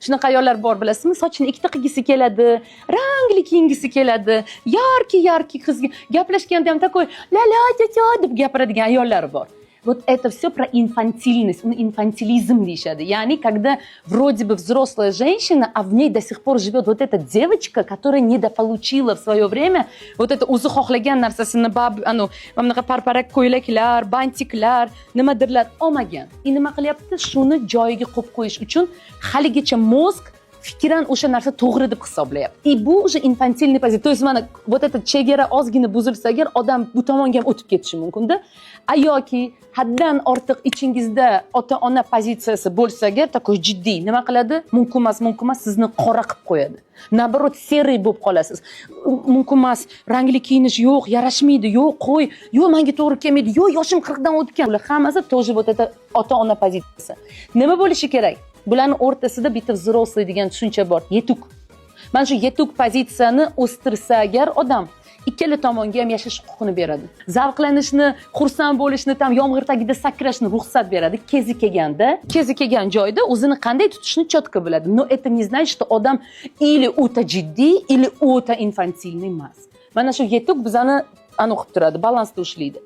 Shunaqa ayollar bor bilasizmi, sochini ikkita qilgisi keladi, rangli kiyingisi keladi, yarki qizga gaplashganda ham takoy la la cha deb gapiradigan ayollar bor. Вот это все про инфантильность, инфантилизм deyishadi. Ya'ni когда вроде бы взрослая женщина, а в ней до сих пор живет вот эта девочка, которая недополучила в свое время вот это o'zi xohlagan narsasini mana bunaqa parparak ko'ylaklar, bantiklar, nimadirlar olmagan. Nima qilyapti? Shuni joyiga qo'yib qo'yish uchun haligacha mozg fikran o'sha narsa to'g'ri deb hisoblayapti. И bu уже инфантильный позиция. То есть mana вот эта chegara ozgina buzilsa agar odam bu tomonga ham o'tib ketishi mumkin-da. Yoki haddan ortiq ichingizda ota-ona pozitsiyasi bo'lsa agar takoy jiddiy nima qiladi? Mumkin emas sizni qora qilib qo'yadi. Nabarot seriy bo'lib qolasiz. Mumkin emas, rangli kiyinish yo'q, yarashmaydi, yo'q, qo'y, yo'q, menga to'g'ri kelmaydi, yo'q, yoshim 40 dan o'tgan. Bular hammasi тоже вот это ota-ona pozitsiyasi. Nima bo'lishi kerak? Bularning o'rtasida bitta взрослый degan tushuncha bor, yetuk. Mana shu yetuk pozitsiyani o'stirsa agar odam ikkala tomonga ham yashash huquqini beradi. Zavqlanishni, xursand bo'lishni, tam yomg'ir tagida sakrashni ruxsat beradi. Kezi kelgan joyda o'zini qanday tutishni chotka biladi. Но это не значит, что odam или o'ta jiddiy, или o'ta infantilniy emas. Mana shu yetuk bizani aniq qilib turadi, balansda ushlaydi.